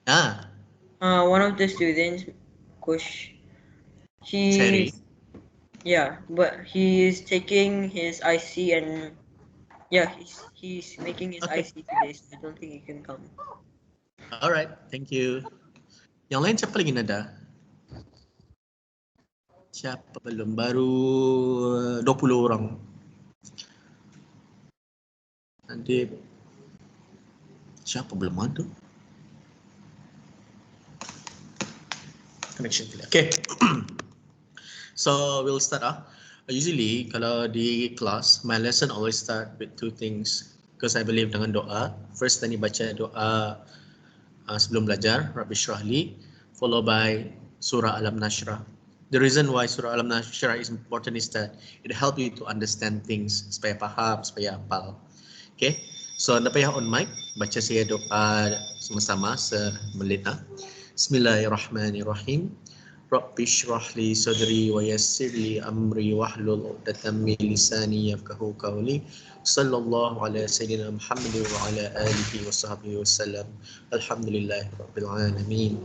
Ah, One of the students, Kush, Cherry. he's yeah, but he is taking his IC and yeah, he's making his Okay. IC today, so I don't think he can come. Alright, thank you. Yang lain siapa lagi nada? Siapa belum? Baru 20 orang. Nanti siapa belum ada? Connection failure. Okay. So we'll start. Usually kalau di kelas, my lesson always start with two things. Because I believe dengan doa. First tadi baca doa sebelum belajar, Rabbi Shrahli, followed by Surah Al-Nashrah. The reason why Surah Al-Nashrah is important is that it helps you to understand things supaya faham, supaya hafal. Okay, so anda payah on mic, baca saya doa sama-sama semenit. Bismillahirrahmanirrahim. Rabbi shrah li sadri wa yassir li amri wahlul 'uqdatam min lisani yafqahu qawli. Sallallahu ala sayyidina Muhammad wa ala alihi wa sahbihi wasallam. Alhamdulillahi rabbil alamin.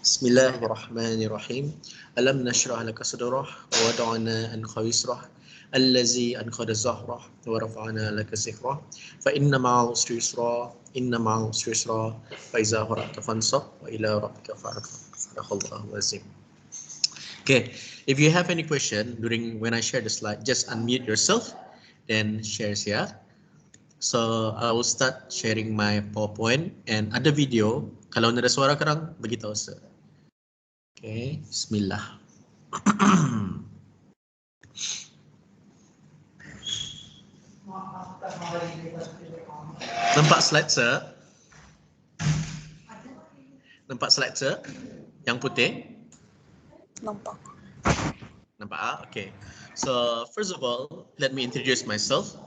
Bismillahirrahmanirrahim. Alam nashrah laka sadrah wa wada'na anka wisrah allazi anqadha zahrah wa rafa'na laka zikrah fa inna ma'al usri yusra inna ma'al usri yusra fa iza faragta fansab wa ila rabbika farghab. Sadaqallahu azim. Okay, if you have any question during when I share the slide, just unmute yourself, then share here. So I will start sharing my PowerPoint and ada video. Kalau ada suara kerang, beritahu saya. Okay, Bismillah. Nampak slide saya? Nampak slide saya? Yang putih? Nampak. Nampak? Okay. So first of all, let me introduce myself.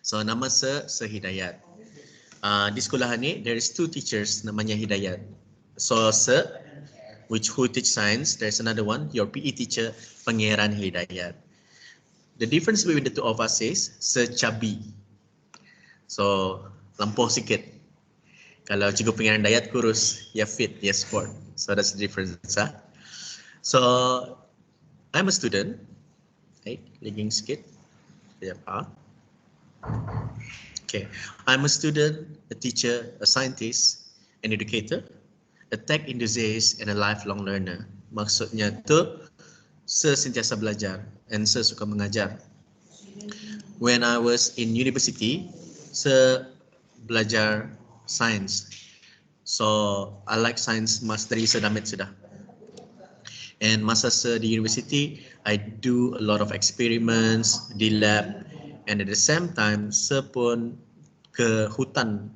So nama saya Hidayat. Di sekolah ni there is two teachers namanya Hidayat. So sir, who teach science, there's another one, your PE teacher, Pangeran Hidayat. The difference between the two of us is Sir chubby. So lampau sikit. Kalau Cikgu Pangeran Hidayat kurus, ya fit, ya sport. So that's the difference. So I'm a student. Right, lagging sikit. Okay, I'm a student, a teacher, a scientist, an educator, a tech enthusiast, and a lifelong learner. Maksudnya tu, saya sentiasa belajar and saya suka mengajar. When I was in university, saya belajar science. So I like science mas dari saya damit sudah. And masa saya di university, I do a lot of experiments di lab, and at the same time saya pun ke hutan.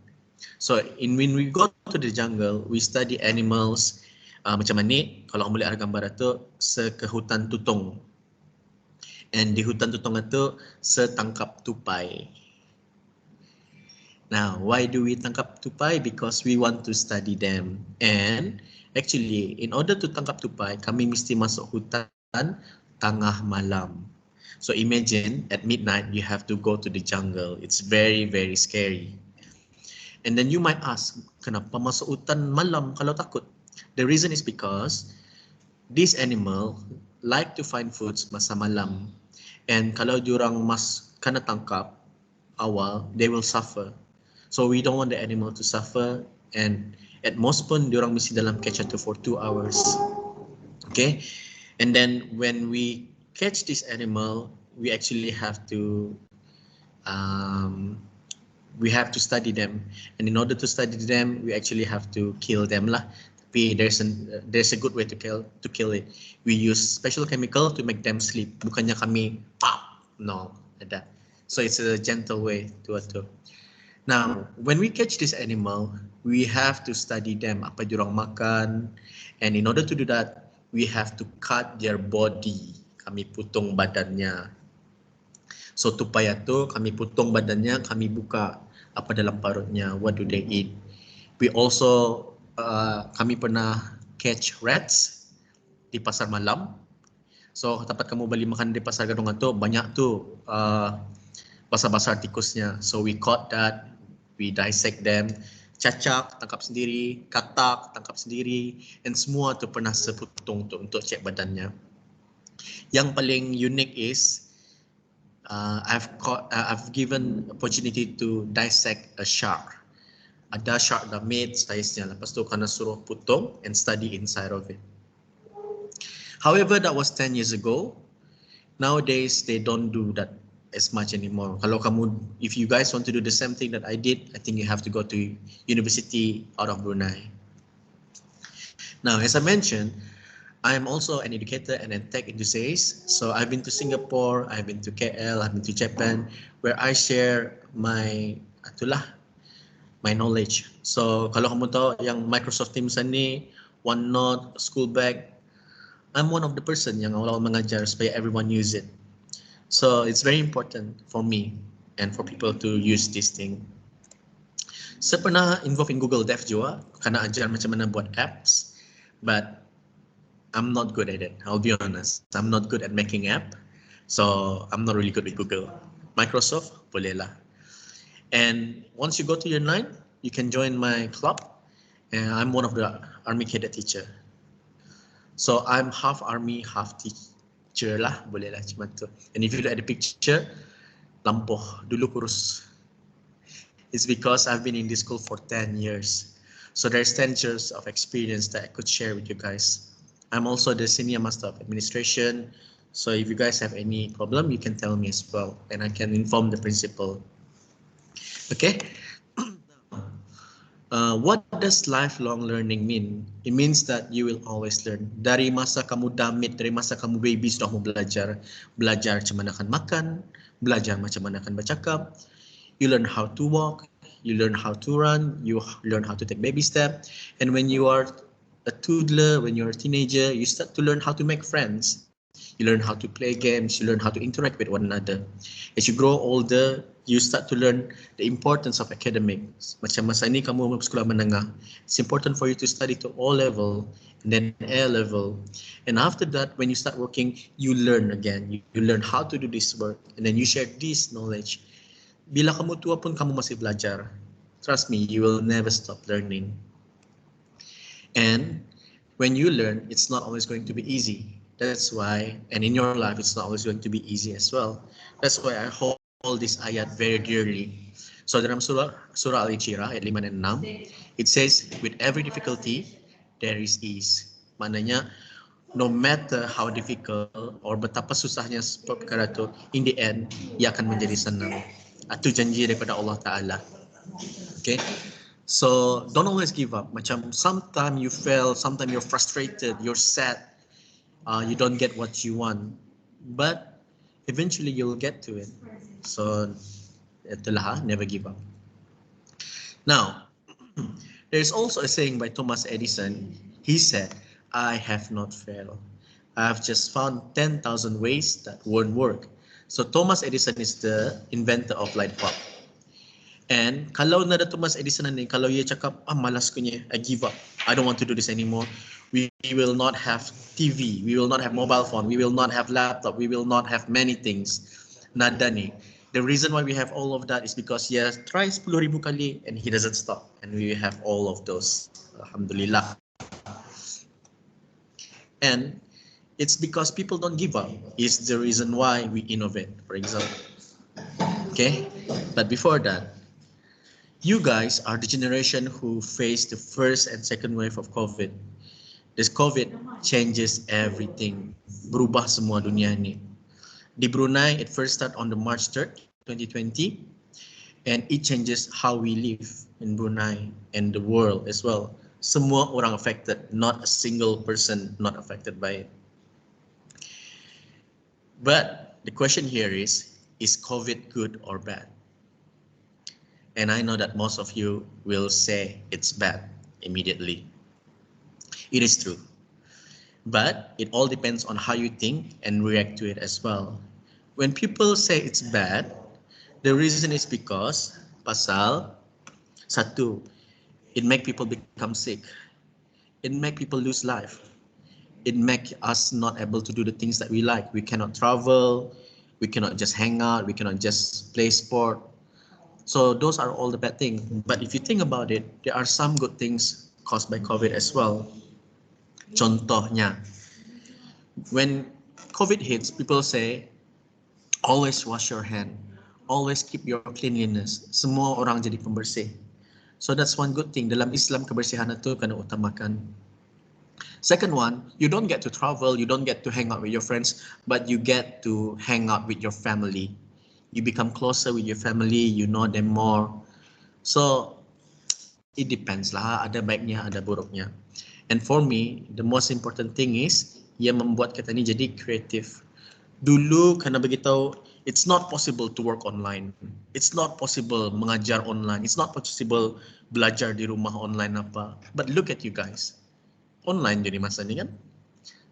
So when we go to the jungle, we study animals. Macam ni, kalau kamu lihat gambar itu, saya ke hutan tutung. And di hutan tutung itu, saya tangkap tupai. Now, why do we tangkap tupai? Because we want to study them. And actually, in order to tangkap tupai, kami mesti masuk hutan tengah malam. So imagine at midnight, you have to go to the jungle. It's very, very scary. And then you might ask, kenapa masuk hutan malam kalau takut? The reason is because this animal like to find foods masa malam. And kalau diorang kena tangkap awal, they will suffer. So we don't want the animal to suffer, and at most pun diorang mesti dalam catch itu for 2 hours. Okay, and then when we catch this animal, we actually have to study them, and in order to study them, we actually have to kill them lah. Tapi there's a good way to kill it. We use special chemical to make them sleep. Bukannya kami no, ada. So it's a gentle way to do. Now, when we catch this animal, we have to study them, apa diorang makan, and in order to do that, we have to cut their body. Kami putung badannya. So tupai itu kami putung badannya, kami buka apa dalam parutnya, what do they eat. We also, kami pernah catch rats di pasar malam. So tempat kamu beli makan di pasar gadungan tu, banyak tu basar-basar tikusnya. So we caught that, we dissect them, Cacak tangkap sendiri, katak tangkap sendiri, and semua tu pernah seputung tu untuk cek badannya. Yang paling unik is I've given opportunity to dissect a shark. Ada shark dah made size-nya, lepas tu kena suruh putung and study inside of it. However, that was 10 years ago. Nowadays, they don't do that as much anymore. Kalau kamu, if you guys want to do the same thing that I did, I think you have to go to university out of Brunei. Now, as I mentioned, I am also an educator and a tech enthusiast. So I've been to Singapore, I've been to KL, I've been to Japan, where I share my knowledge. So kalau kamu tahu yang Microsoft Teams ni, OneNote, School Bag, I'm one of the person yang awal mengajar supaya everyone use it. So it's very important for me and for people to use this thing. Saya pernah involve in Google Dev juga, karena ajar macam mana buat apps, but I'm not good at it. I'll be honest. I'm not good at making app, so I'm not really good with Google. Microsoft, boleh lah. And once you go to year 9, you can join my club, and I'm one of the Army Cadet teacher. So I'm half Army, half teacher lah, boleh lah macam tu. And if you look at the picture, lampuh, dulu kurus. It's because I've been in this school for 10 years. So there's 10 years of experience that I could share with you guys. I'm also the Senior Master of Administration. So if you guys have any problem, you can tell me as well, and I can inform the principal. Okay. What does lifelong learning mean? It means that you will always learn. Dari masa kamu damit, dari masa kamu baby sudah mau belajar. Belajar macam mana akan makan, belajar macam mana akan bercakap. You learn how to walk, you learn how to run, you learn how to take baby step. And when you are a toddler, when you're a teenager, you start to learn how to make friends. You learn how to play games, you learn how to interact with one another. As you grow older, you start to learn the importance of academics. Macam masa ini kamu sekolah menengah, it's important for you to study to O level and then A level. And after that, when you start working, you learn again. You learn how to do this work, and then you share this knowledge. Bila kamu tua pun kamu masih belajar. Trust me, you will never stop learning. And when you learn, it's not always going to be easy. That's why, and in your life, it's not always going to be easy as well. That's why I hold this ayat very dearly. So dalam surah Al-Insyirah ayat 5 dan 6, it says, with every difficulty, there is ease. Maknanya, no matter how difficult or betapa susahnya perkara itu, in the end, ia akan menjadi senang. Itu janji daripada Allah Ta'ala. Okay. So don't always give up. Macam sometimes you fail, sometimes you're frustrated, you're sad. You don't get what you want, but eventually you'll get to it. So itulah, never give up. Now, there's also a saying by Thomas Edison. He said, I have not failed. I have just found 10,000 ways that won't work. So Thomas Edison is the inventor of light bulb. And kalau nada Thomas Edison ni, kalau ia cakap, malas ko niya, I give up, I don't want to do this anymore. We will not have TV, we will not have mobile phone, we will not have laptop, we will not have many things. Nada ni. The reason why we have all of that is because he has tried 10,000 kali and he doesn't stop. And we have all of those. Alhamdulillah. And it's because people don't give up. It's the reason why we innovate, for example. Okay? But before that, you guys are the generation who faced the first and second wave of COVID. This COVID changes everything. Berubah semua dunia ni. Di Brunei, it first started on the March 3rd, 2020. And it changes how we live in Brunei and the world as well. Semua orang affected, not a single person not affected by it. But the question here is COVID good or bad? And I know that most of you will say it's bad immediately. It is true. But it all depends on how you think and react to it as well. When people say it's bad, the reason is because pasal satu, it make people become sick. It make people lose life. It make us not able to do the things that we like. We cannot travel. We cannot just hang out. We cannot just play sport. So those are all the bad things. But if you think about it, there are some good things caused by COVID as well. Contohnya, when COVID hits, people say, always wash your hand, always keep your cleanliness. Semua orang jadi pembersih. So that's one good thing. Dalam Islam, kebersihan itu kena utamakan. Second one, you don't get to travel, you don't get to hang out with your friends, but you get to hang out with your family. You become closer with your family, you know them more. So it depends lah, ada baiknya, ada buruknya. And for me, the most important thing is yang membuat kita ni jadi kreatif. Dulu kena beritahu, it's not possible to work online. It's not possible mengajar online. It's not possible belajar di rumah online apa. But look at you guys. Online jadi masa ni kan.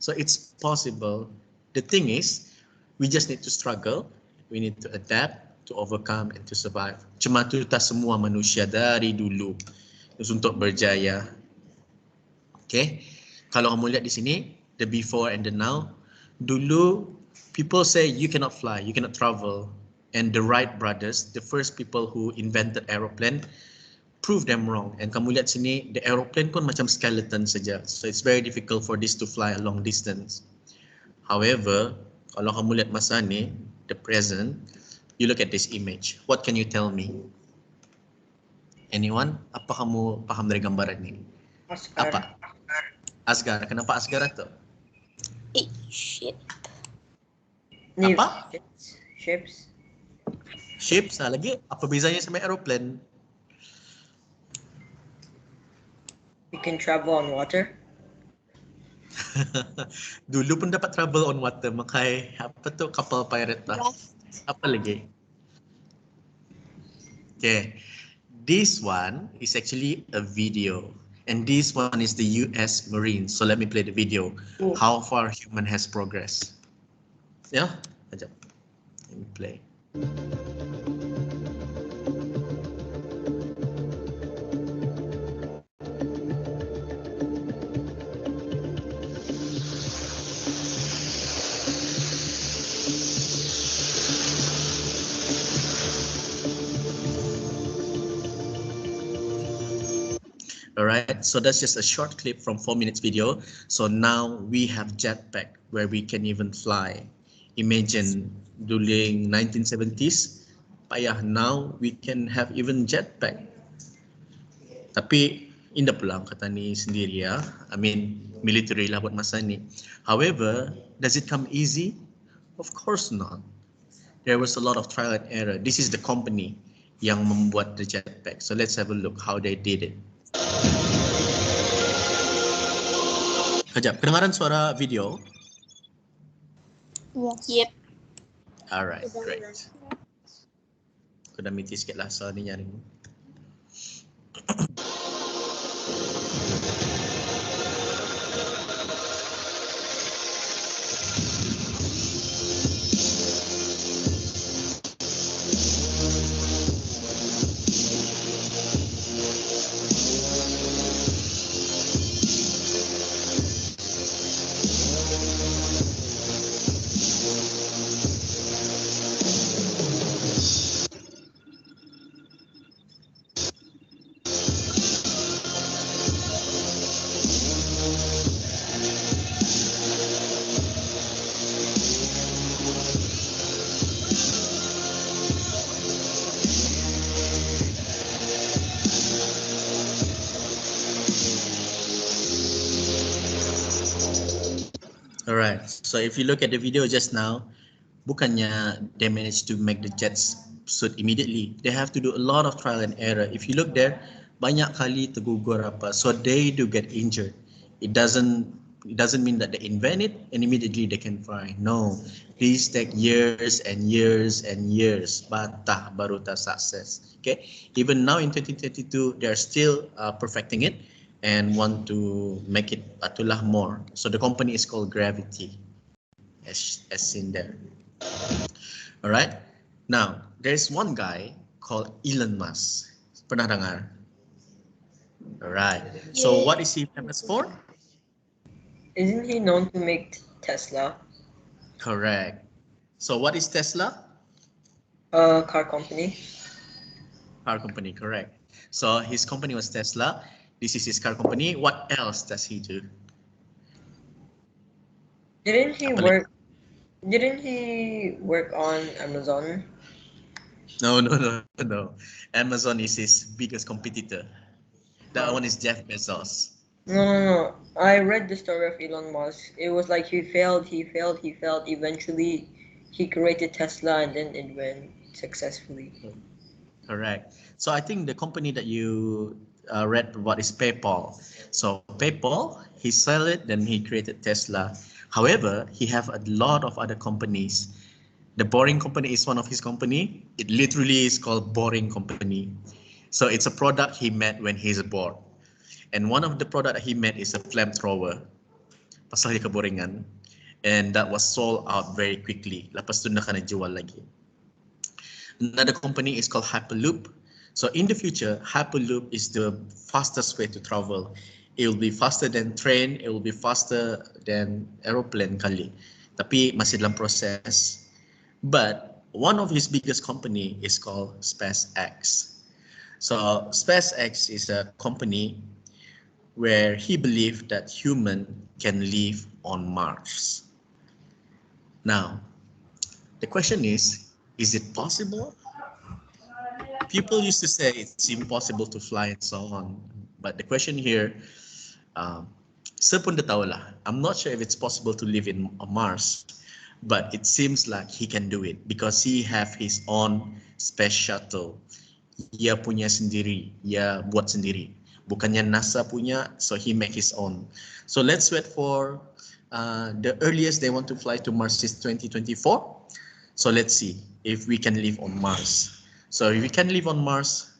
So it's possible. The thing is, we just need to struggle. We need to adapt, to overcome and to survive. Cuma tu tak semua manusia dari dulu untuk berjaya. Okay. Kalau kamu lihat di sini, the before and the now. Dulu, people say you cannot fly, you cannot travel. And the Wright brothers, the first people who invented aeroplane, prove them wrong. And kamu lihat sini, the aeroplane pun macam skeleton saja. So it's very difficult for this to fly a long distance. However, kalau kamu lihat masa ni, the present, you look at this image. What can you tell me? Anyone? Apa kamu paham dari gambaran ini? Oscar. Apa? Asgar. Kenapa Asgar itu? Shit. Ni, Apa? Ships. Ships lagi. Apa bezanya sama aeroplane? We can travel on water. Dulu pun dapat travel on water, makai apa tu kapal pirate lah. Apa lagi? Okay, this one is actually a video, and this one is the US Marines. So let me play the video. Ooh. How far human has progressed. Yeah, ajak. Let me play. All right, so that's just a short clip from 4 minutes video. So now we have jetpack where we can even fly. Imagine during 1970s, payah, now we can have even jetpack. Tapi indah pulang kata ni sendiri ya. I mean military lah buat masa ni. However, does it come easy? Of course not. There was a lot of trial and error. This is the company yang membuat the jetpack. So let's have a look how they did it. Kejap, kedengaran suara video? Yep. Alright, great. Aku dah miti sikit lah soal ni nyaring. Alright, so if you look at the video just now, bukannya they managed to make the jets suit immediately. They have to do a lot of trial and error. If you look there, banyak kali tergugur apa, so they do get injured. It doesn't mean that they invent it and immediately they can fly. No, these take years and years and years. Batah baru tak sukses. Okay, even now in 2022, they are still perfecting it and want to make it patulah more. So the company is called Gravity, as seen there. All right. Now there's one guy called Elon Musk. Pernah dengar? All right. So what is he famous for? Isn't he known to make Tesla? Correct. So what is Tesla? A car company. Car company, correct. So his company was Tesla. This is his car company. What else does he do? Didn't he Apa lagi? work? Didn't he work on Amazon? No, no, no, no. Amazon is his biggest competitor. That Uh, one is Jeff Bezos. no, no, no. I read the story of Elon Musk. It was like he failed, he failed, he failed. Eventually, he created Tesla, and then it went successfully. Correct. So I think the company that you read about is PayPal. So PayPal, he sell it, then he created Tesla. However, he have a lot of other companies. The Boring Company is one of his company. It literally is called Boring Company. So it's a product he made when he's bored. And one of the product he made is a flamethrower. Pasal dia keboringan. And that was sold out very quickly. Lepas tu nak kena jual lagi. Another company is called Hyperloop. So in the future, Hyperloop is the fastest way to travel. It will be faster than train, it will be faster than aeroplane kali. Tapi masih dalam proses. But one of his biggest company is called SpaceX. So SpaceX is a company where he believed that human can live on Mars. Now, the question is it possible? People used to say it's impossible to fly and so on, but the question here, sepun dah tahu lah. I'm not sure if it's possible to live in Mars, but it seems like he can do it because he have his own space shuttle. Ia punya sendiri, ia buat sendiri. Bukannya NASA punya, so he make his own. So let's wait for the earliest they want to fly to Mars is 2024. So let's see if we can live on Mars. So if we can live on Mars,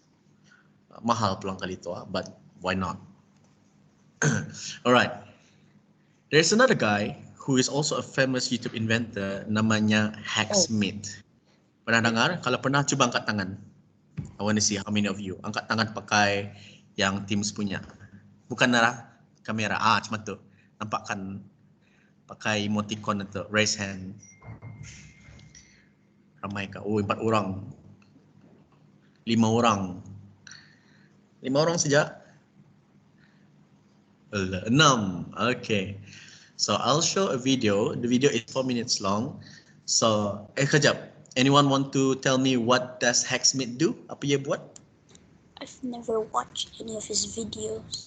mahal pulang kali itu, but why not? All right. There's another guy who is also a famous YouTube inventor, namanya Hacksmith. Pernah dengar? Kalau pernah, coba angkat tangan. I want to see how many of you. Angkat tangan pakai yang Teams punya. Bukan arah kamera. Cuma tu. Nampak kan pakai emoticon itu. Raise hand. Ramai kah? Oh, 4 orang. 5 orang. 5 orang saja. 6. Okay. So I'll show a video. The video is 4 minutes long. So, kejap. Anyone want to tell me what does Hacksmith do? Apa dia buat? I've never watched any of his videos.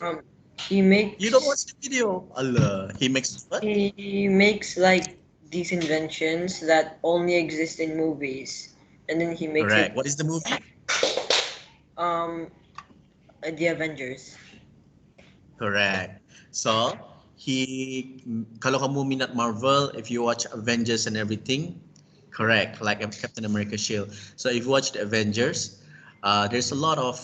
He makes. You don't watch the video. Allah. He makes what? He makes like these inventions that only exist in movies, and then he makes Correct. it. What is the movie? The Avengers. Correct. So, kalau kamu minat Marvel, if you watch Avengers and everything, correct, like Captain America Shield. So if you watch the Avengers, there's a lot of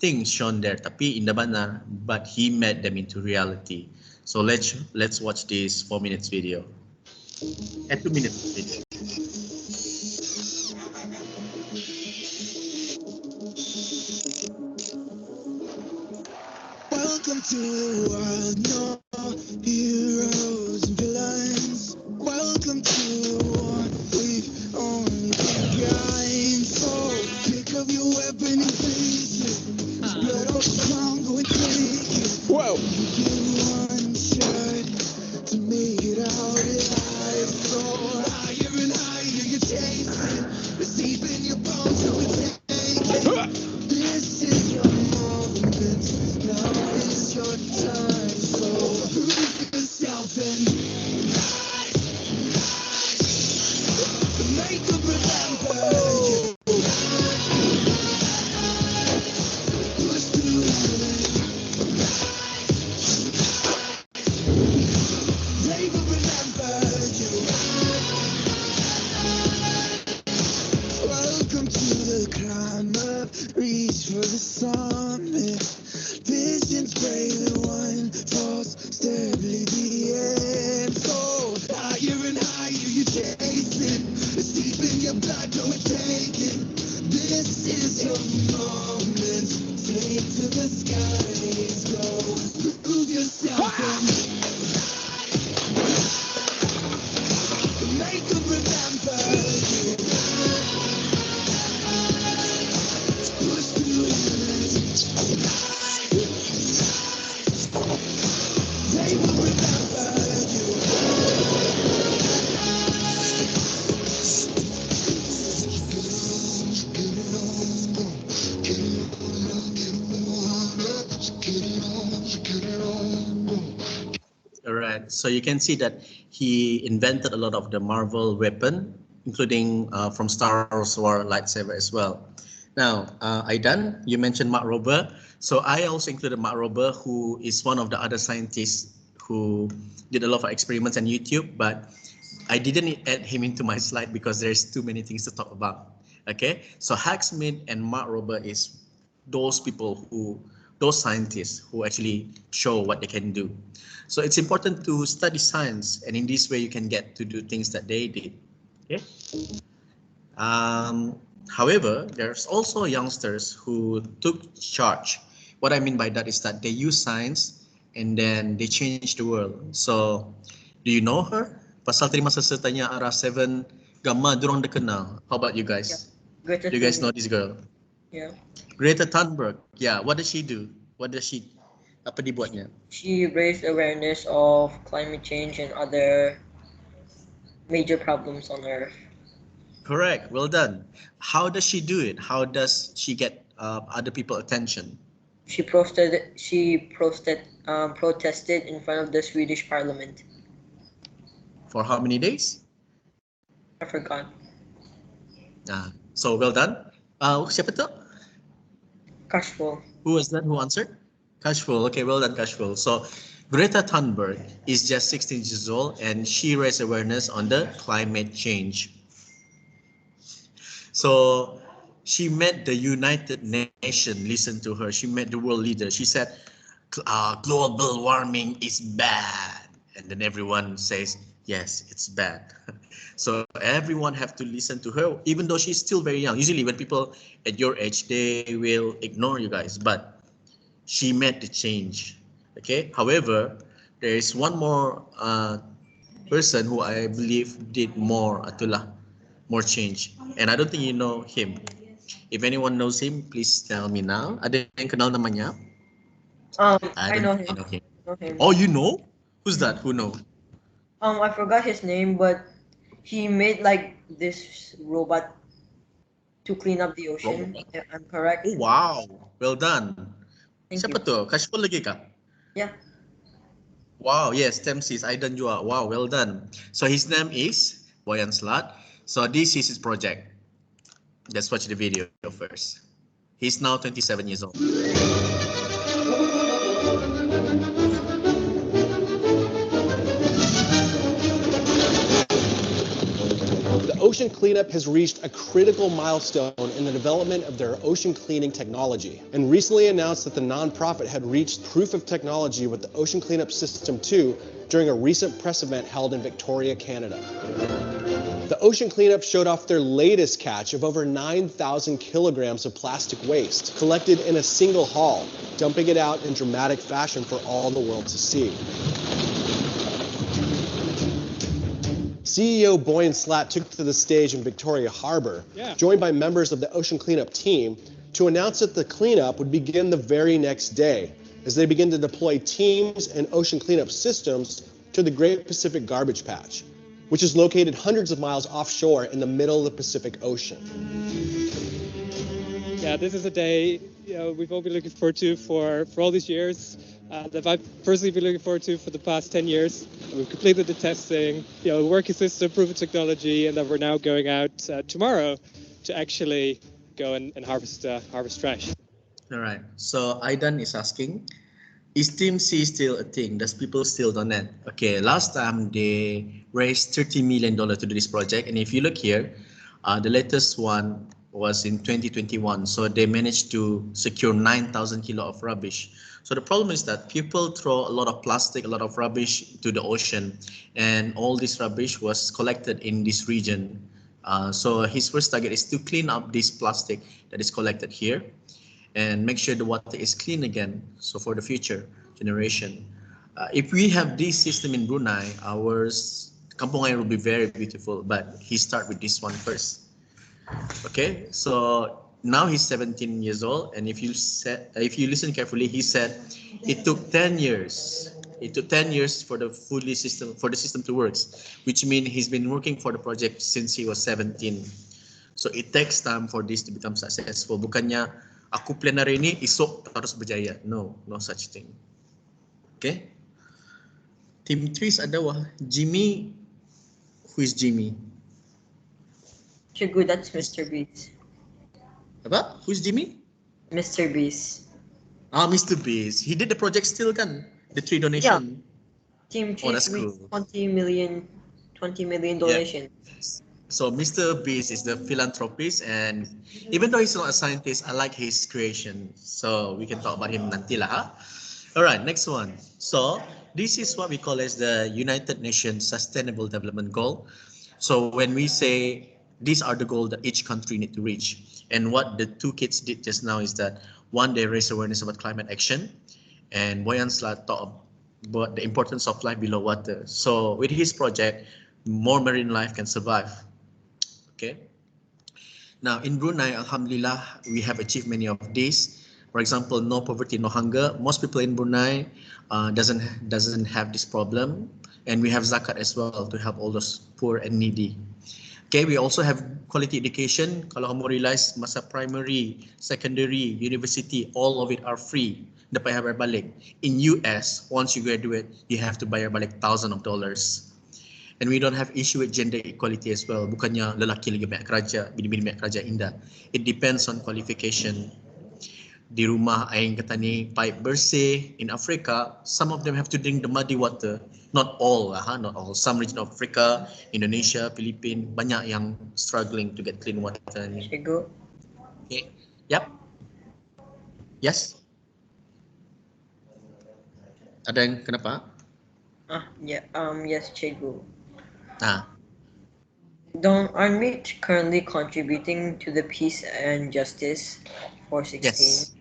things shown there, tapi indah benar, but he made them into reality. So let's watch this 4 minutes video. 2 minutes video. Welcome to the world, no heroes and villains. Welcome to the war, we've only begun. So pick up your weapon and face it. Blood on the ground, go and take it. Whoa! You one shot to make it out alive. So higher and higher you chase it. It's deep in your bones, so we take it. This is your moment. Now is your time, so prove yourself and make them remember you. Push through it. They will remember you. Welcome to the climb up, reach for the summit. Visions brave and one false step lead the end. So higher and higher you chase it. It's deep in your blood, go and take it. This is your moment. Take to the skies, go. Prove yourself and make them remember you. Push through right? So you can see that he invented a lot of the Marvel weapon, including from Star Wars War lightsaber as well. Now, Aidan, you mentioned Mark Rober. So I also included Mark Rober, who is one of the other scientists who did a lot of experiments on YouTube, but I didn't add him into my slide because there's too many things to talk about. Okay, so Hacksmith and Mark Rober is those people who, those scientists who actually show what they can do. So it's important to study science, and in this way you can get to do things that they did. Okay. However, there's also youngsters who took charge. What I mean by that is that they use science and then they change the world. So, do you know her? Pasal tadi masa saya tanya arah 7 gamma dorang dah kenal. How about you guys? Greta Do you guys know Thunberg. this girl? Yeah. Greta Thunberg. Yeah, what does she do? Apa dibuatnya? She raised awareness of climate change and other major problems on Earth. Correct, well done. How does she do it? How does she get other people attention? She protested in front of the Swedish Parliament. For how many days? I forgot. So well done. Siapa tu? Cashflow. Who was that? Who answered? Cashflow. Okay, well done, Cashflow. So Greta Thunberg is just 16 years old and she raised awareness on the climate change. So she made the United Nations listen to her. She made the world leader. She said, global warming is bad. And then everyone says, yes, it's bad. So everyone have to listen to her, even though she's still very young. Usually when people at your age, they will ignore you guys, but she made the change. Okay. However, there is one more person who I believe did more, more change. And I don't think you know him. If anyone knows him, please tell me now. Ada yang kenal namanya? I know him. Oh, you know? Who's that? Who know? I forgot his name, but he made like this robot to clean up the ocean. Yeah, I'm correct. Oh, wow. Well done. Thank Siapa you. tu? Kashful lagi kah? Yeah. Wow, yes, Temsis, Aidan juga. Wow, well done. So his name is Boyan Slat. So this is his project. Let's watch the video first. He's now 27 years old. The ocean cleanup has reached a critical milestone in the development of their ocean cleaning technology, and recently announced that the nonprofit had reached proof of technology with the Ocean Cleanup System 2 during a recent press event held in Victoria, Canada. The ocean cleanup showed off their latest catch of over 9,000 kilograms of plastic waste collected in a single haul, dumping it out in dramatic fashion for all the world to see. CEO Boyan Slat took to the stage in Victoria Harbour, joined by members of the ocean cleanup team, to announce that the cleanup would begin the very next day, as they begin to deploy teams and ocean cleanup systems to the Great Pacific Garbage Patch, which is located hundreds of miles offshore in the middle of the Pacific Ocean. Yeah, this is a day we've all been looking forward to for all these years. That I've personally been looking forward to for the past 10 years. We've completed the testing, working system, proven technology, and that we're now going out tomorrow to actually go and harvest trash. All right. So Aidan is asking, is Team C still a thing? Does people still donate? Okay. Last time they raised $30 million to do this project, and if you look here, the latest one was in 2021. So they managed to secure 9,000 kilo of rubbish. So the problem is that people throw a lot of plastic, a lot of rubbish to the ocean, and all this rubbish was collected in this region. So his first target is to clean up this plastic that is collected here and make sure the water is clean again. So for the future generation, if we have this system in Brunei, our kampung air will be very beautiful, but he start with this one first. Okay, so now he's 17 years old, and if you listen carefully, he said it took 10 years. It took 10 years for the system to work, which means he's been working for the project since he was 17. So it takes time for this to become successful. Bukannya aku plan hari ini, esok harus berjaya. No, no such thing. Okay. Team 3 ada wah. Jimmy. Who is Jimmy? Chigu, that's Mr. Beast. Apa? Who's Jimmy? Mr. Beast. Mr. Beast. He did the project still kan? The 3 Yeah. donation. Team Oh, 3 that's reached cool. 20 million donation. So Mr. Beast is the philanthropist, and even though he's not a scientist, I like his creation. So we can talk about him nanti lah. Huh? All right, next one. So this is what we call as the United Nations Sustainable Development Goal. So when we say these are the goals that each country need to reach, and what the two kids did just now is that one, they raise awareness about climate action, and Boyan Slat talked about the importance of life below water. So with his project, more marine life can survive. Okay. Now in Brunei, Alhamdulillah, we have achieved many of these. For example, no poverty, no hunger. Most people in Brunei doesn't have this problem, and we have zakat as well to help all those poor and needy. Okay, we also have quality education. Kalau kamu realize masa primary, secondary, university, all of it are free. Dapat bayar balik. In US, once you graduate, you have to bayar balik thousands of dollars. And we don't have issue with gender equality as well. Bukannya lelaki lagi banyak kerja, bini-bini banyak kerja, indah. It depends on qualification. Di rumah air kata ni pipe bersih. In Africa, some of them have to drink the muddy water. Not all lah, not all. Some region of Africa, Indonesia, Philippines, banyak yang struggling to get clean water ni. Chigu. Okay. Yep. Yes. Ada yang kenapa? Yes, Chigu. Ah. Aren't we currently contributing to the peace and justice for 16? Yes.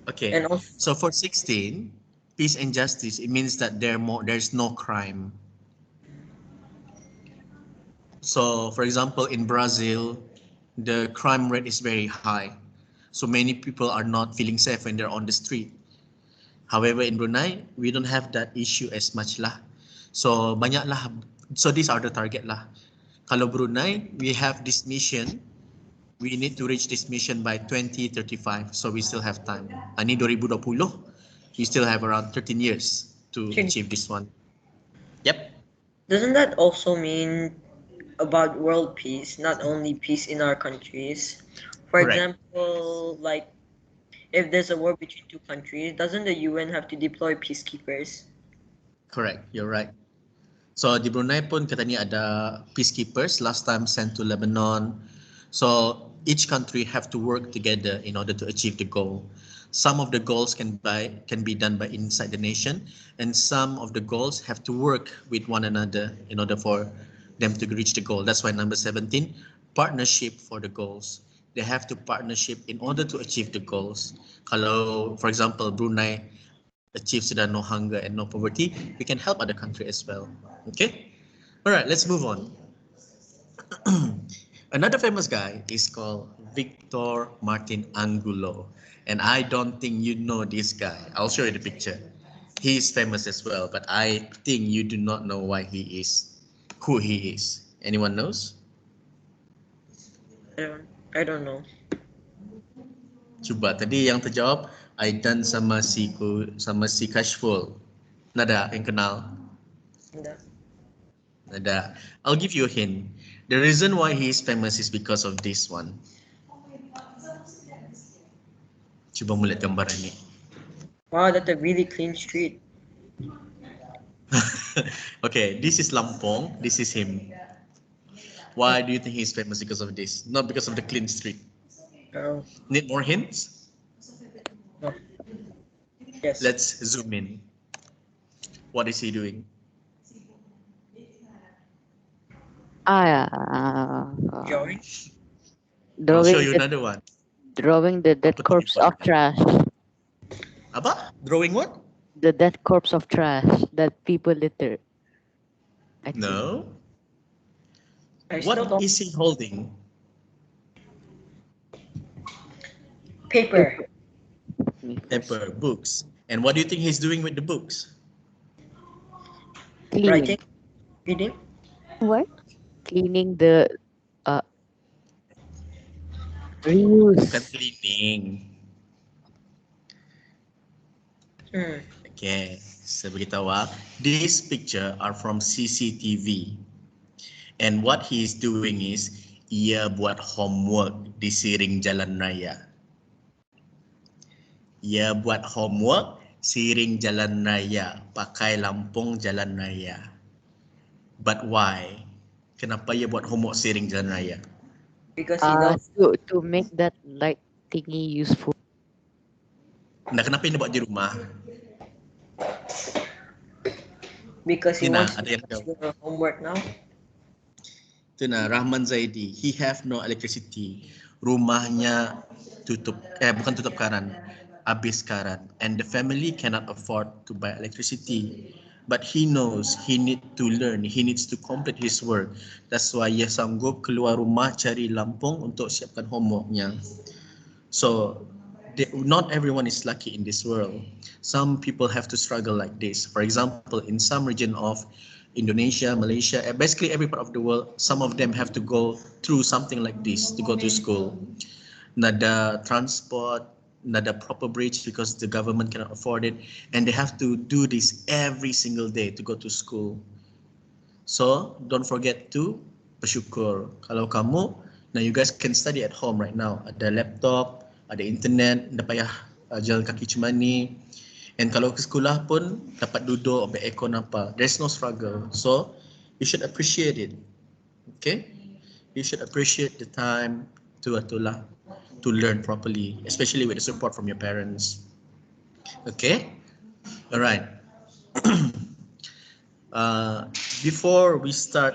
Okay. And also, so for 16, peace and justice, it means that there's no crime. So for example, in Brazil, the crime rate is very high. So many people are not feeling safe when they're on the street. However, in Brunei, we don't have that issue as much lah. So banyak lah. So these are the target lah. Kalau Brunei, we have this mission. We need to reach this mission by 2035. So we still have time. Ini 2020. We still have around 13 years to achieve this one. Yep. Doesn't that also mean about world peace, not only peace in our countries? For Correct. example, like if there's a war between two countries, doesn't the UN have to deploy peacekeepers? Correct, you're right. So di Brunei pun katanya ada peacekeepers last time sent to Lebanon. So each country have to work together in order to achieve the goal. Some of the goals can be done by inside the nation, and some of the goals have to work with one another in order for them to reach the goal. That's why number 17, partnership for the goals. They have to partnership in order to achieve the goals. Kalau, for example, Brunei achieves sudah no hunger and no poverty, we can help other country as well. Okay. All right, let's move on. Another famous guy is called Victor Martin Angulo, and I don't think you know this guy. I'll show you the picture. He is famous as well, but I think you do not know who he is. Anyone knows? I don't know. Cuba tadi yang terjawab Aidan sama si Kashful. Nada yang kenal? Nada. I'll give you a hint. The reason why he is famous is because of this one. Cuba melihat gambar ini. Wow, that's a really clean street. Okay, this is Lampong. This is him. Why do you think he's famous because of this? Not because of the clean street. Need more hints? No. Yes. Let's zoom in. What is he doing? Drawing? I'll show you another one. Drawing the dead corpse of trash. Apa? Drawing what? The dead corpse of trash that people litter. No. What is he holding? Paper. Paper, books. And what do you think he's doing with the books? Cleaning. Writing? Reading? What? Cleaning the reuse. Bukan cleaning. Okay. Saya beritahu this picture are from CCTV. And what he is doing is, ia buat homework di siring jalan raya. Ia buat homework siring jalan raya, pakai lampung jalan raya. But why? Kenapa ia buat homework siring jalan raya? Because he knows. To make that light thingy useful. Nah, kenapa dia buat di rumah? Because he Tina, wants ada to yang finish tahu? the homework now. Tina, Rahman Zaidi, he have no electricity. Rumahnya bukan tutup karan, habis karan. And the family cannot afford to buy electricity. But he knows he need to learn, he needs to complete his work. That's why ia sanggup keluar rumah cari lampung untuk siapkan homeworknya. So, not everyone is lucky in this world. Some people have to struggle like this. For example, in some region of Indonesia, Malaysia, basically every part of the world, some of them have to go through something like this to go to school. Nada transport, nada proper bridge because the government cannot afford it, and they have to do this every single day to go to school. So don't forget to bersyukur. Kalau kamu, now you guys can study at home right now. Ada laptop, ada internet, tak payah jalan kaki macam ni. And kalau ke sekolah pun dapat duduk, aircon apa. There's no struggle. So you should appreciate it. Okay? You should appreciate the time to learn properly, especially with the support from your parents. Okay? All right. Before we start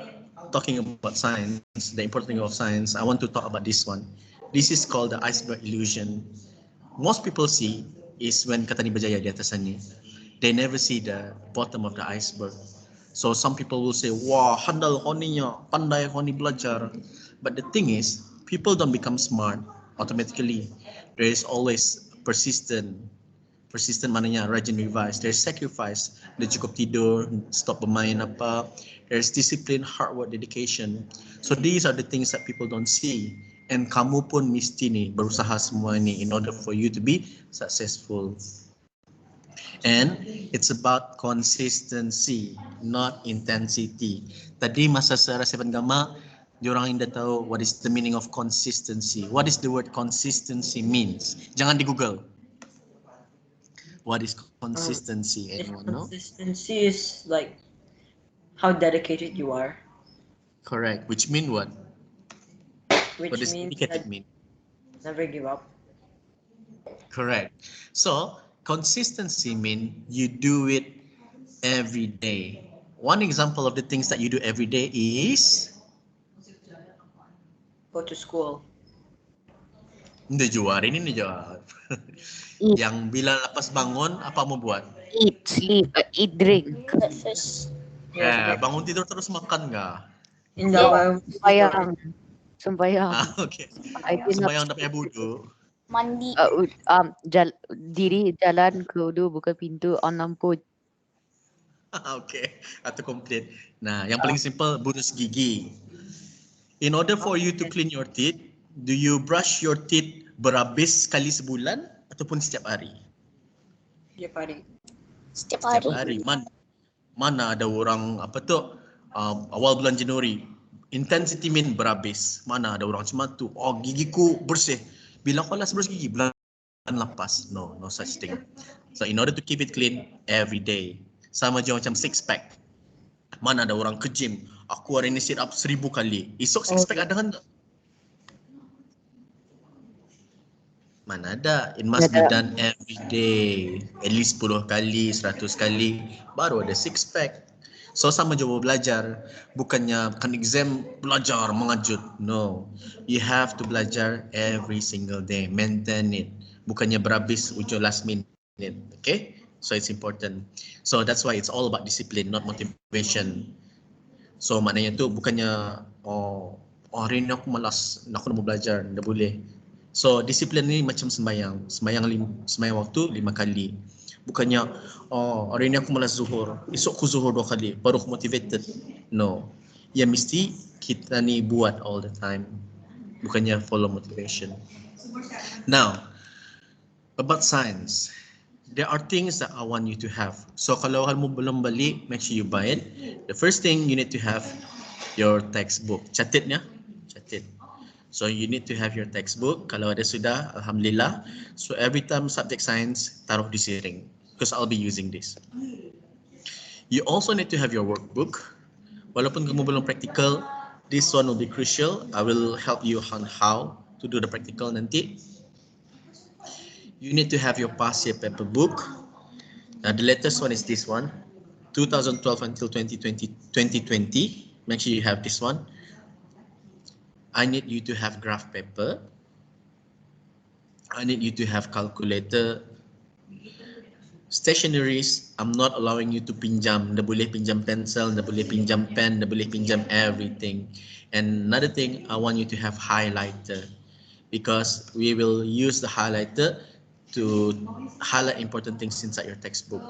talking about science, the important thing of science, I want to talk about this one. This is called the Iceberg Illusion. Most people see is when kata ni berjaya di atas ni, they never see the bottom of the iceberg. So some people will say, wah, handal honinya, pandai honi belajar. But the thing is, people don't become smart automatically. There is always persistent maknanya rajin revise. There's sacrifice, dia cukup tidur, stop bermain apa. There's discipline, hard work, dedication. So these are the things that people don't see. And kamu pun mesti ni berusaha semua ni in order for you to be successful. And it's about consistency, not intensity. Tadi masa saya rasa gama, diorang yang dah tahu what is the meaning of consistency. What is the word consistency means? Jangan di Google. What is consistency? Anyone know? Consistency is like how dedicated you are. Correct. Which mean what? Which What does means dedicated that mean? never give up. Correct. So consistency mean you do it every day. One example of the things that you do every day is Go to school. Ini jual, ini nih jual. Eat, Yang bila lepas bangun apa mau buat? eat, sleep, eat, drink. Breakfast. Bangun tidur terus makan nggak? Enggak, Sembayang. Sembayang. Okay. I did not Sembayang tak payah wudu. Mandi. diri jalan ke wudu, buka pintu, on lampu. Okay, atau complete. Nah, yang paling simple, burus gigi. In order for you to clean your teeth, do you brush your teeth berhabis sekali sebulan ataupun setiap hari? Setiap hari. Setiap Setiap hari. hari. Mana ada orang apa tu awal bulan Januari intensity mean berhabis. Mana ada orang cuma tu, oh gigiku bersih. Bila kau last brush gigi bulan lepas. No such thing. So in order to keep it clean every day. Sama je macam six pack. Mana ada orang ke gym, aku hari ni sit up 1000 kali. Esok six pack ada kan? Mana ada. It must be done every day. At least 10 kali, 100 kali baru ada six pack. So sama je belajar. Bukannya kan exam belajar mengajut. No. You have to belajar every single day. Maintain it. Bukannya berhabis ujung last minute. Okay? So it's important. So that's why it's all about discipline, not motivation. So maknanya tu bukannya hari ni aku malas, aku nak belajar, tak boleh. So disiplin ni macam sembahyang waktu 5 kali. Bukannya hari ni aku malas zuhur, esok aku zuhur 2 kali, baru aku motivated. No. Ya mesti kita ni buat all the time. Bukannya follow motivation. Now, about science. there are things that I want you to have. So kalau hal mo belum beli, make sure you buy it. The first thing you need to have your textbook. Catat ya, catat. So you need to have your textbook. Kalau ada sudah, alhamdulillah. So every time subject science, taruh di siring, because I'll be using this. You also need to have your workbook. Walaupun kamu belum practical, this one will be crucial. I will help you on how to do the practical nanti. You need to have your past year paper book. Now the latest one is this one, 2012 until 2020. Make sure you have this one. I need you to have graph paper. I need you to have calculator. Stationaries, I'm not allowing you to pinjam. Nda boleh pinjam pencil, nda boleh pinjam pen, nda boleh pinjam everything. And another thing, I want you to have highlighter, because we will use the highlighter to highlight important things inside your textbook.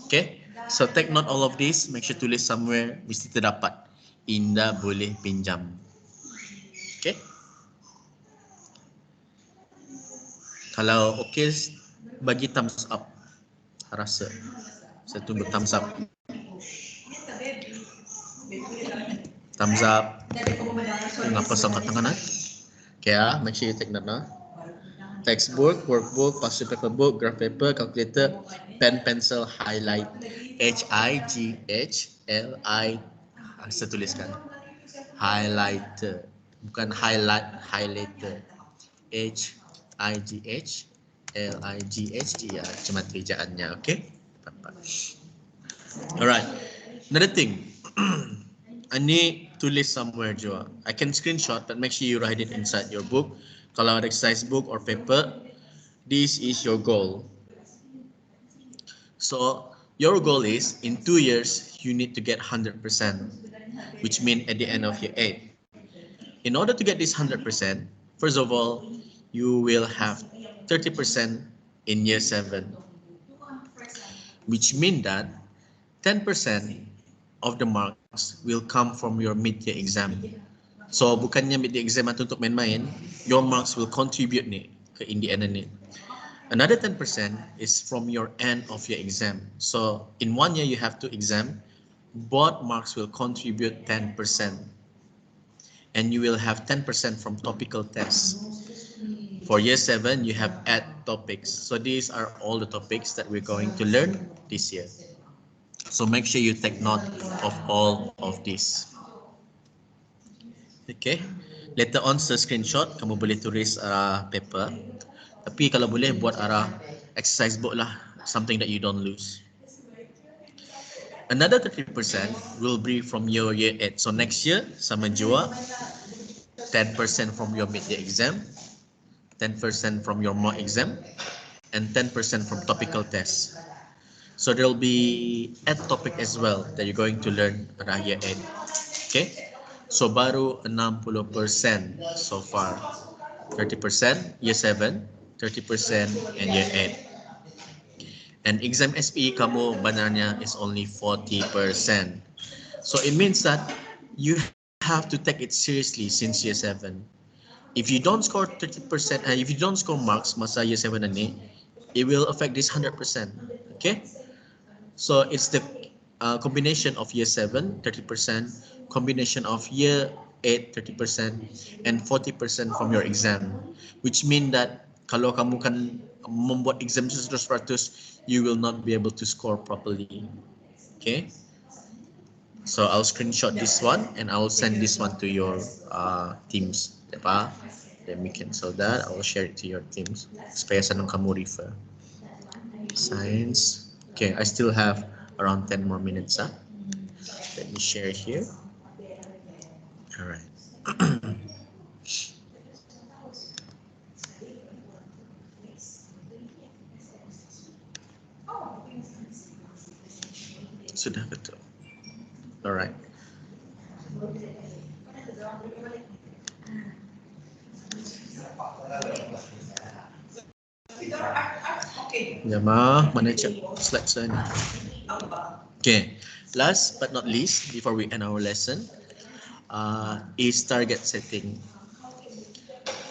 Okay, so take note all of this. Make sure tulis somewhere, mesti terdapat. Indah boleh pinjam. Okay. Kalau okay, bagi thumbs up. Rasa saya tunggu thumbs up. Thumbs up. Kenapa sama tangan? Okay, make sure you take note now. Textbook, workbook, past year paper book, graph paper, calculator, pen, pencil, highlight. H-I-G-H-L-I. Saya tuliskan. Highlighter. Bukan highlight, highlighter. H-I-G-H-L-I-G-H. Ya, cuma ejaannya, okay? Alright. Another thing. Ini tulis somewhere juga. I can screenshot, but make sure you write it inside your book. Kalau ada exercise book or paper, this is your goal. So your goal is in 2 years you need to get 100%, which means at the end of year 8. In order to get this 100%, first of all, you will have 30% in year 7, which means that 10% of the marks will come from your mid-year exam. So bukannya mid-year exam itu untuk main-main, your marks will contribute nih ke in the end ni. Another 10% is from your end of your exam. So in 1 year you have 2 exam, both marks will contribute 10%. And you will have 10% from topical tests. For year 7, you have 8 topics. So these are all the topics that we're going to learn this year. So make sure you take note of all of this. Okay. Later on, screenshot, kamu boleh tulis paper. Tapi kalau boleh buat exercise book lah, something that you don't lose. Another 30% will be from your year 8. So next year, sama jua, 10% from your mid-year exam, 10% from your mock exam, and 10% from topical tests. So there will be 8 topic as well that you're going to learn pada year 8. Okay? So baru 60% so far. 30% year 7, 30% in year 8. And exam SPE kamu benarnya is only 40%. So it means that you have to take it seriously since year 7. If you don't score 30%, if you don't score marks masa year 7 ini, it will affect this 100%. Okay? So it's the combination of year 7, 30%, combination of year 8, 30%, and 40% from your exam. Which means that kalau kamu kan membuat exam 100%, you will not be able to score properly. Okay? So I'll screenshot this one and I will send this one to your teams. Then we cancel that. I will share it to your teams. Supaya senang kamu refer. Science. Okay, I still have around 10 more minutes. Let me share here. All right. Sudah betul. All right. Jemaah, mana cek slide saya ni? Okay, last but not least, before we end our lesson, is target setting.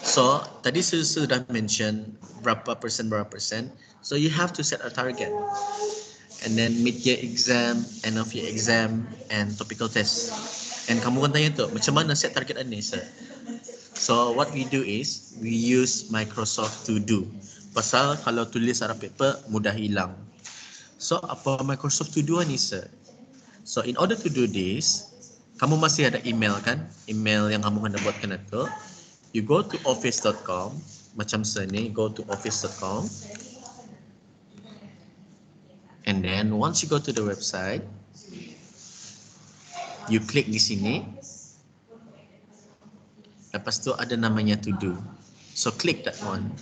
So tadi saya sudah mention berapa persen. So you have to set a target. And then mid-year exam, end of year exam, and topical test. And kamu kan tanya tu, macam mana set target ni, sir? So what we do is, we use Microsoft To Do. Pasal kalau tulis arah paper, mudah hilang. So apa Microsoft To Do ni, sir? So in order to do this, kamu masih ada email kan? Email yang kamu kena buatkan itu. You go to office.com, macam sini, go to office.com. And then once you go to the website, you click di sini. Lepas tu ada namanya To Do. So click that one.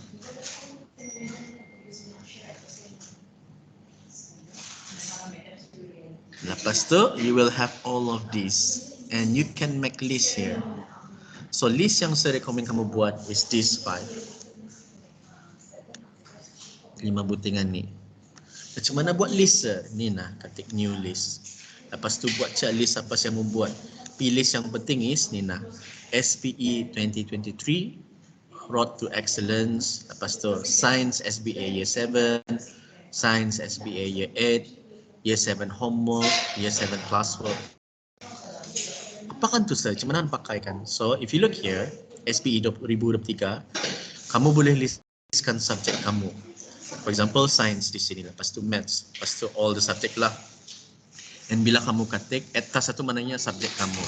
Lepas tu you will have all of this and you can make list here. So list yang saya recommend kamu buat is this 5 butingan ni. Macam mana buat list, sir? Ni nah, ketik new list. Lepas tu buat checklist apa yang mau buat. Pilih yang penting is ni nah, SPE 2023, Road to Excellence. Lepas tu Science SBA Year 7, Science SBA Year 8, Year 7 Homework, Year 7 Classwork. Apa kan tu, sir? Macam mana pakai kan? So if you look here, SPE 2023, kamu boleh listkan subjek kamu. For example, science di sini, lepas tu maths, lepas tu all the subject lah. And bila kamu ketik, add task satu maknanya subjek kamu.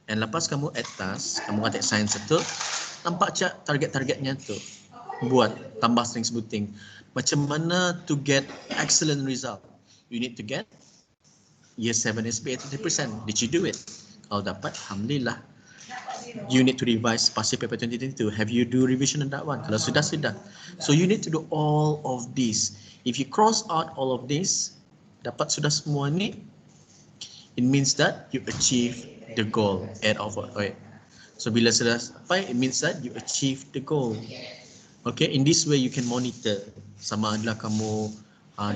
And lepas kamu add task, kamu ketik science satu, nampak cak target-targetnya tu. Buat, tambah string sebuting. Macam mana to get excellent result? You need to get Year 7 SPA 30%. Did you do it? Kalau dapat, Alhamdulillah. You need to revise past year paper 2022. Have you do revision on that one? Kalau sudah. So you need to do all of this. If you cross out all of this, dapat sudah semua ni, it means that you achieve the goal at of it. So bila sudah sampai, it means that you achieve the goal. Okay, in this way you can monitor sama adalah kamu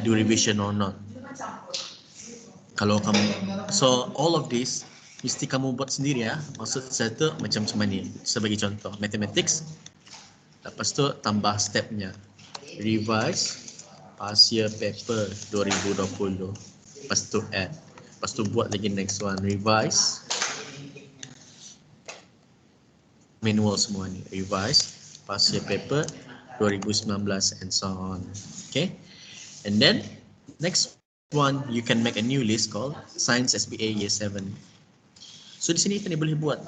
do revision or not. Kalau kamu, so all of this mesti kamu buat sendiri ya. Maksud saya tu macam ni. Sebagai contoh, mathematics. Lepas tu tambah stepnya. Revise past year paper 2020. Lepas tu add. Lepas tu buat lagi next one. Revise. Manual semua ni. Revise past year paper 2019 and so on. Okay. And then next one, you can make a new list called Science SBA Year 7. So di sini kita ni boleh buat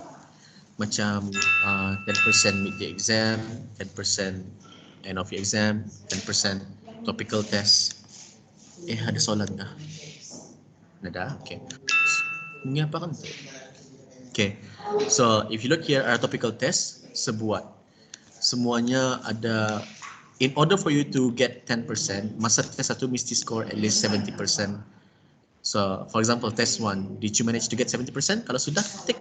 macam 10% mid-year exam, 10% end of year exam, 10% topical test. Ada soalan kah? Ada? Okay. Ini apa kan tu? Okay. So if you look here, our topical test, sebuat. Semuanya ada, in order for you to get 10%, masa test satu mesti score at least 70%. So, for example, test 1, did you manage to get 70%? Kalau sudah, tick.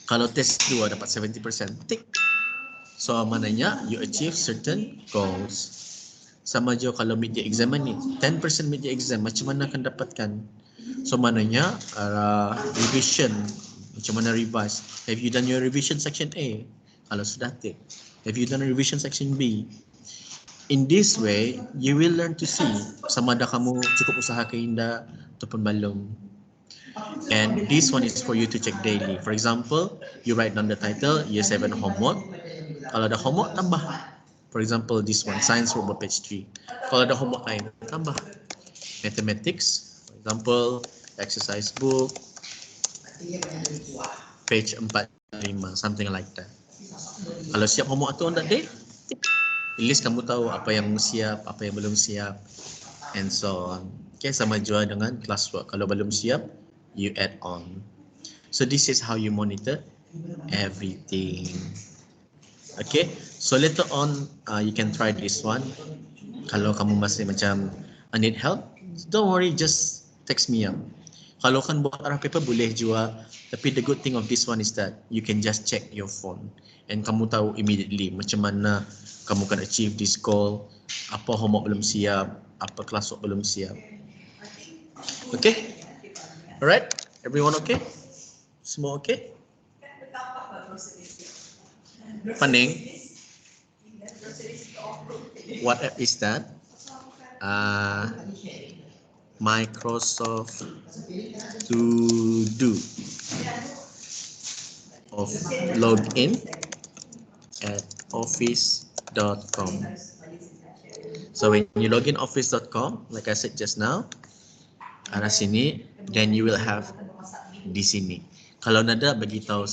Kalau test 2 dapat 70%, tick. So, maknanya you achieve certain goals. Sama je kalau mid-year exam ni, 10% mid-year exam, macam mana akan dapatkan? So, maknanya revision, macam mana revise? Have you done your revision section A? Kalau sudah, tick. Have you done a revision section B? In this way, you will learn to see sama ada kamu cukup usaha ke indah ataupun belum. And this one is for you to check daily. For example, you write down the title, Year 7 homework. Kalau ada homework, tambah. For example, this one, Science Workbook page 3. Kalau ada homework lain, tambah. Mathematics, for example, exercise book, page 4, 5, something like that. Kalau siap homework tu on that day, at least kamu tahu apa yang siap, apa yang belum siap, and so on. Okay, sama juga dengan classwork. Kalau belum siap, you add on. So this is how you monitor everything. Okay, so later on, you can try this one. Kalau kamu masih macam need help, don't worry, just text me up. Kalau kan buat arah paper boleh juga, tapi the good thing of this one is that you can just check your phone and kamu tahu immediately macam mana kamu can achieve this goal, apa homework belum siap, apa classwork belum siap. Okay? Alright? Everyone okay? Semua okay? Pening? What app is that? Microsoft To Do. Of login at office.com. So when you log in office.com, like I said just now, arah sini, then you will have di sini. Kalau nada bagi tahu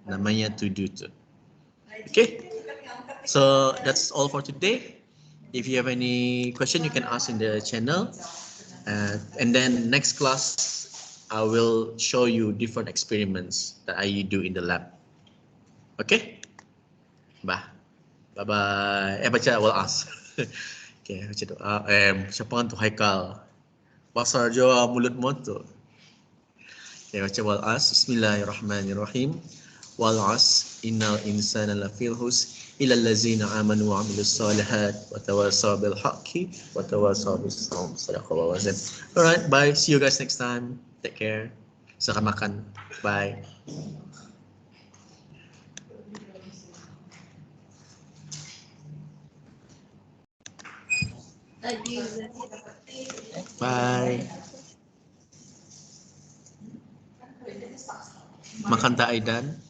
namanya to do tu. Okay, so that's all for today. If you have any question, you can ask in the channel, and then next class I will show you different experiments that I do in the lab. Okay, bye bye. Baca will ask. Okay, baca doa. Siapa tu Haikal? Pasar Jawa mulut motor. Okay, baca wal as. Bismillahirrahmanirrahim. Wal as innal insana lafil hus illa allazina amanu wa amilus solihat wa tawasaw bil haqqi wa tawasaw bis sabr. Sadaqallahu azim. Alright, bye. See you guys next time. Take care. Selamat makan. Bye. Bye. Makan tak Aidan?